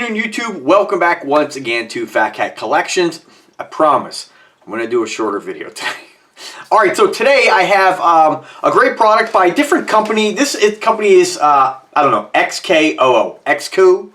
afternoon, YouTube. Welcome back once again to Fat Cat Collections. I promise I'm going to do a shorter video today. Alright, so today I have a great product by a different company. This company is, I don't know, XKOO. XKOO?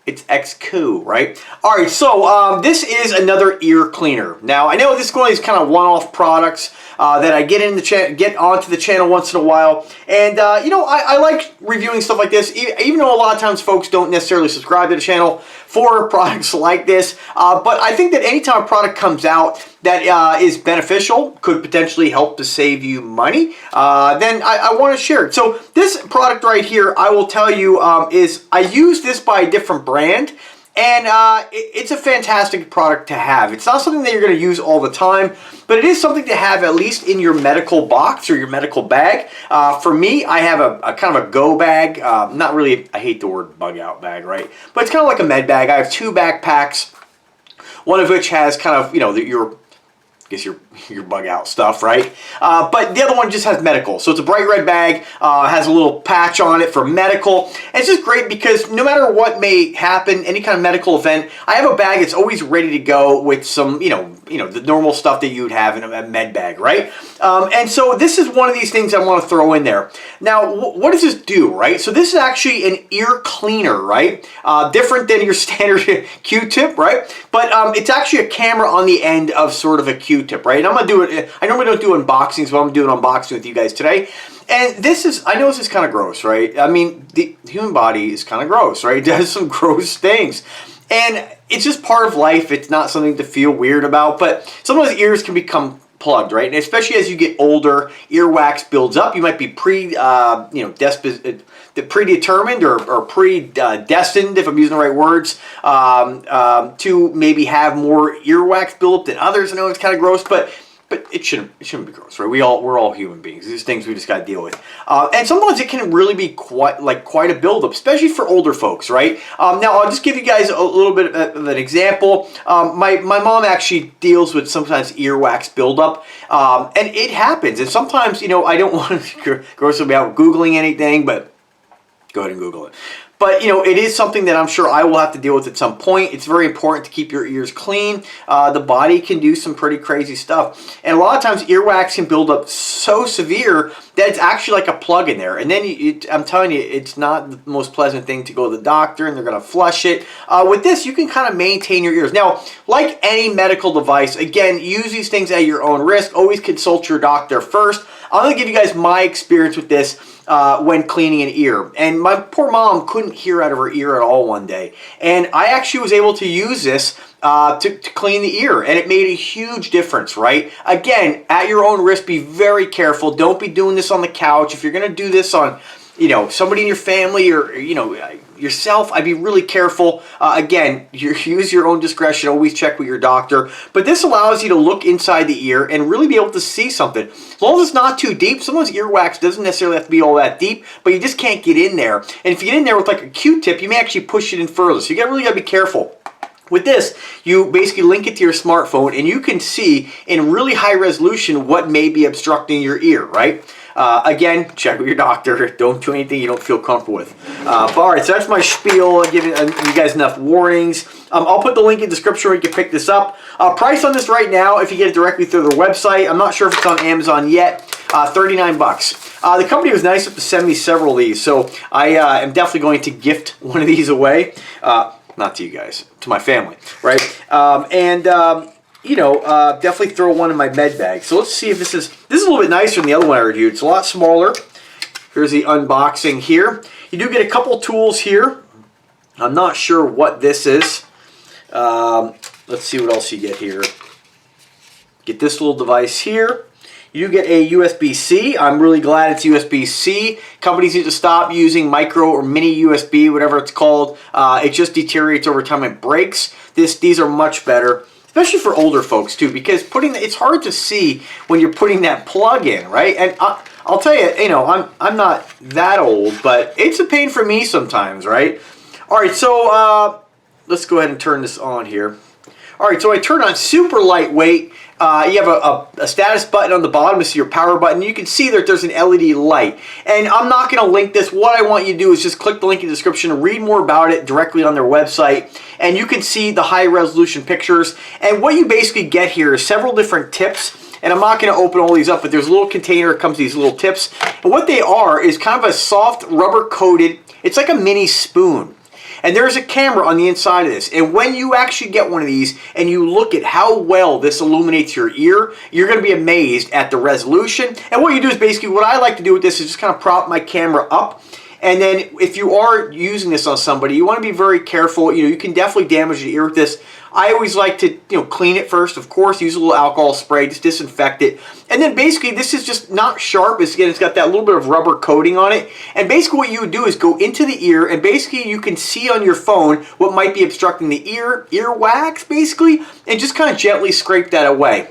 It's XKOO, right? Alright, so this is another ear cleaner. Now, I know this is one of these kind of one-off products that I get onto the channel once in a while. And, you know, I like reviewing stuff like this, even though a lot of times folks don't necessarily subscribe to the channel for products like this. But I think that anytime a product comes out that is beneficial, could potentially help to save you money, then I want to share it. So this product right here, I will tell you, is I use this by a different brand. And it's a fantastic product to have. It's not something that you're going to use all the time, but it is something to have at least in your medical box or your medical bag. For me, I have a kind of a go bag. Not really, I hate the word bug out bag, right? But it's kind of like a med bag. I have two backpacks, one of which has kind of, you know, your bug out stuff, right? But the other one just has medical. So it's a bright red bag, has a little patch on it for medical. And it's just great because no matter what may happen, any kind of medical event, I have a bag that's always ready to go with some, you know, the normal stuff that you would have in a med bag, right? And so this is one of these things I want to throw in there. Now, what does this do, right? So this is actually an ear cleaner, right? Different than your standard Q-tip, right? But it's actually a camera on the end of sort of a Q-tip, right? And I'm going to do it, I normally don't do unboxings, but I'm doing unboxing with you guys today. And this is, I know this is kind of gross, right? I mean, the human body is kind of gross, right? It does some gross things. And it's just part of life. It's not something to feel weird about, but sometimes ears can become plugged, right? And especially as you get older, earwax builds up. You might be predetermined or predestined, if I'm using the right words, to maybe have more earwax build up than others. I know it's kind of gross, but it shouldn't be gross, right? We're all human beings. These things we just got to deal with. And sometimes it can really be quite a buildup, especially for older folks, right? Now I'll just give you guys a little bit of an example. My mom actually deals with sometimes earwax buildup, and it happens. And sometimes, you know, I don't want to gross about Googling anything, but go ahead and Google it. But, you know, it is something that I'm sure I will have to deal with at some point. It's very important to keep your ears clean. The body can do some pretty crazy stuff. And a lot of times earwax can build up so severe that it's actually like a plug in there. And then I'm telling you, it's not the most pleasant thing to go to the doctor and they're going to flush it. With this, you can kind of maintain your ears. Now, like any medical device, again, use these things at your own risk. Always consult your doctor first. I'm going to give you guys my experience with this when cleaning an ear. And my poor mom couldn't hear out of her ear at all one day. And I actually was able to use this to clean the ear. And it made a huge difference, right? Again, at your own risk, be very careful. Don't be doing this on the couch. If you're going to do this on, you know, somebody in your family or, you know, yourself, I'd be really careful. Again, use your own discretion. Always check with your doctor. But this allows you to look inside the ear and really be able to see something. As long as it's not too deep. Sometimes earwax doesn't necessarily have to be all that deep, but you just can't get in there. And if you get in there with like a Q-tip, you may actually push it in further. So you really got to be careful. With this, you basically link it to your smartphone and you can see in really high resolution what may be obstructing your ear, right? Again, check with your doctor. Don't do anything you don't feel comfortable with. But all right, so that's my spiel. I'm giving you guys enough warnings. I'll put the link in the description where you can pick this up. Price on this right now, if you get it directly through their website, I'm not sure if it's on Amazon yet, $39. The company was nice enough to send me several of these, so I am definitely going to gift one of these away. Not to you guys, to my family, right? You know, definitely throw one in my med bag. So let's see if this is a little bit nicer than the other one I reviewed. It's a lot smaller. Here's the unboxing here. You do get a couple tools here. I'm not sure what this is. Let's see what else you get here. Get this little device here. You get a USB-C. I'm really glad it's USB-C. Companies need to stop using micro or mini USB, whatever it's called. It just deteriorates over time and breaks. These are much better, especially for older folks too, because it's hard to see when you're putting that plug in, right? And I'll tell you, you know, I'm not that old, but it's a pain for me sometimes, right? All right, so let's go ahead and turn this on here. All right, so I turn on super lightweight, you have a status button on the bottom. This is your power button. You can see that there's an LED light. And I'm not going to link this. What I want you to do is just click the link in the description, read more about it directly on their website, and you can see the high resolution pictures. And what you basically get here is several different tips. And I'm not going to open all these up, but there's a little container that comes with these little tips. And what they are is kind of a soft rubber coated, it's like a mini spoon. And there's a camera on the inside of this. And when you actually get one of these and you look at how well this illuminates your ear, you're going to be amazed at the resolution. And what you do is basically, what I like to do with this is just kind of prop my camera up. And then if you are using this on somebody, you want to be very careful. You know, you can definitely damage the ear with this. I always like to, clean it first, of course, use a little alcohol spray, just disinfect it. And then basically this is just not sharp. Again, it's got that little bit of rubber coating on it. And basically what you would do is go into the ear, and basically you can see on your phone what might be obstructing the earwax, basically, and just kind of gently scrape that away.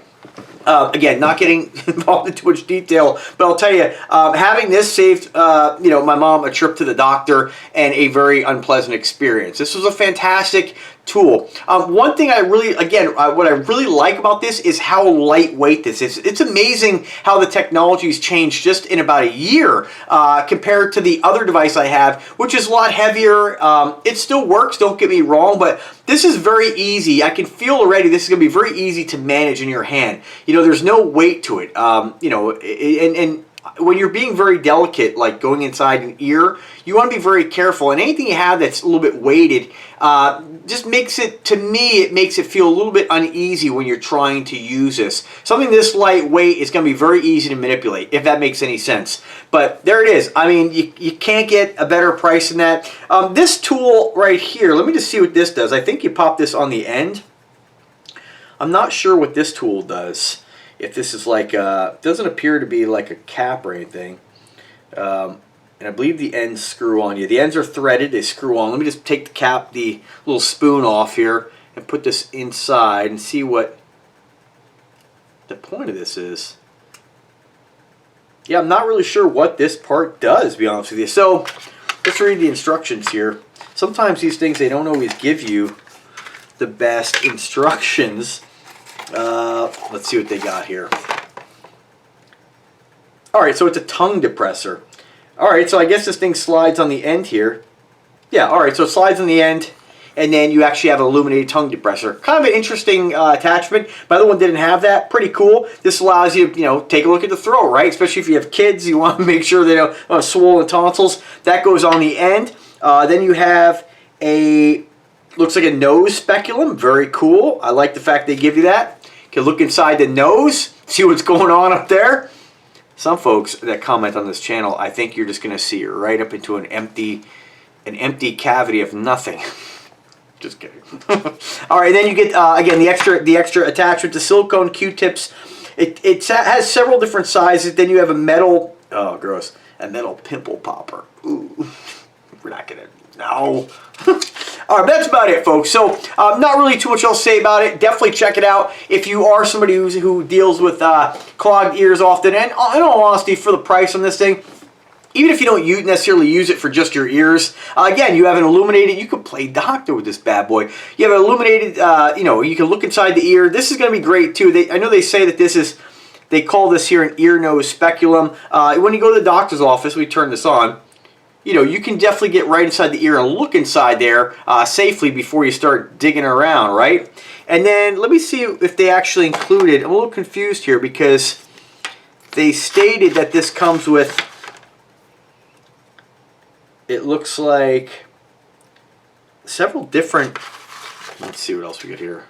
Again, not getting involved in too much detail, but I'll tell you, having this saved, my mom a trip to the doctor and a very unpleasant experience. This was a fantastic tool. One thing I really, what I really like about this is how lightweight this is. It's amazing how the technology's changed just in about a year compared to the other device I have, which is a lot heavier. It still works, don't get me wrong, but this is very easy. I can feel already this is going to be very easy to manage in your hand. There's no weight to it. And when you're being very delicate, like going inside an ear, you want to be very careful. And anything you have that's a little bit weighted just makes it, to me, it makes it feel a little bit uneasy when you're trying to use this. Something this lightweight is going to be very easy to manipulate, if that makes any sense. But there it is. I mean, you can't get a better price than that. This tool right here, let me just see what this does. I think you pop this on the end. I'm not sure what this tool does. If this is like doesn't appear to be like a cap or anything. And I believe the ends screw on. The ends are threaded, they screw on. Let me just take the cap, the little spoon off here, and put this inside and see what the point of this is. Yeah, I'm not really sure what this part does, to be honest with you. So, let's read the instructions here. Sometimes these things, they don't always give you the best instructions. Let's see what they got here. Alright, so it's a tongue depressor. Alright, so I guess this thing slides on the end here. Yeah, alright, so it slides on the end, and then you actually have an illuminated tongue depressor. Kind of an interesting attachment. My other one didn't have that. Pretty cool. This allows you to, take a look at the throat, right? Especially if you have kids, you want to make sure they don't have swollen tonsils. That goes on the end. Then you have looks like a nose speculum. Very cool. I like the fact they give you that. You can look inside the nose, see what's going on up there. Some folks that comment on this channel, I think you're just going to see right up into an empty cavity of nothing. Just kidding. All right, then you get again the extra attachment, the silicone Q-tips. It has several different sizes. Then you have a metal, oh gross, a metal pimple popper. Ooh, we're not gonna. No. All right, but that's about it, folks. So, not really too much else to say about it. Definitely check it out if you are somebody who deals with clogged ears often. And in all honesty, for the price on this thing, even if you don't necessarily use it for just your ears, again, you have an illuminated, you could play doctor with this bad boy. You have an illuminated, you can look inside the ear. This is going to be great, too. I know they say that this is, they call this here an ear nose speculum. When you go to the doctor's office, we turn this on. You can definitely get right inside the ear and look inside there safely before you start digging around, right? And then let me see if they actually included, I'm a little confused here because they stated that this comes with, it looks like several different, let's see what else we got here.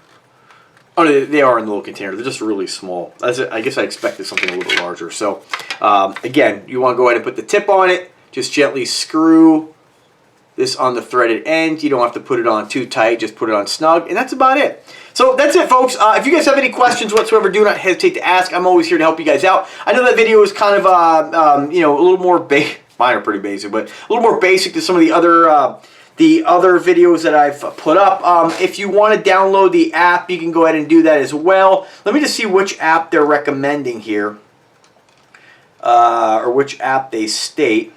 Oh, they are in the little container. They're just really small. I guess I expected something a little bit larger. So, again, you want to go ahead and put the tip on it. Just gently screw this on the threaded end. You don't have to put it on too tight. Just put it on snug. And that's about it. So that's it, folks. If you guys have any questions whatsoever, do not hesitate to ask. I'm always here to help you guys out. I know that video is kind of, a little more basic. Mine are pretty basic, but a little more basic to some of the other videos that I've put up. If you want to download the app, you can go ahead and do that as well. Let me just see which app they're recommending here, or which app they state.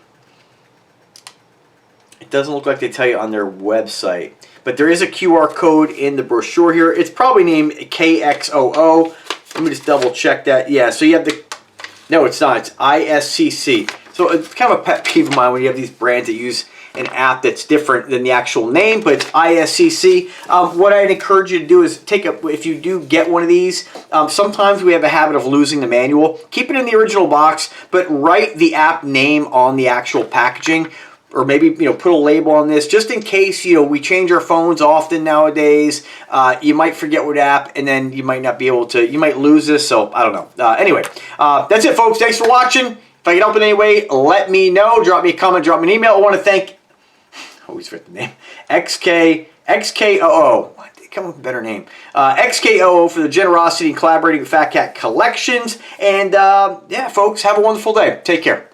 It doesn't look like they tell you on their website, but there is a QR code in the brochure here. It's probably named KXOO. Let me just double check that. Yeah, so you have the, no, it's not. It's ISCC. So it's kind of a pet peeve of mine when you have these brands that use an app that's different than the actual name, but it's ISCC. What I'd encourage you to do is if you do get one of these, sometimes we have a habit of losing the manual. Keep it in the original box, but write the app name on the actual packaging, or maybe put a label on this just in case we change our phones often nowadays. You might forget what app, and then you might not be able to. You might lose this. So I don't know. Anyway, that's it, folks. Thanks for watching. If I can help in any way, let me know. Drop me a comment. Drop me an email. I want to thank. Always forget the name. XKOO. Come up with a better name. XKOO for the generosity and collaborating with Fat Cat Collections. And yeah, folks, have a wonderful day. Take care.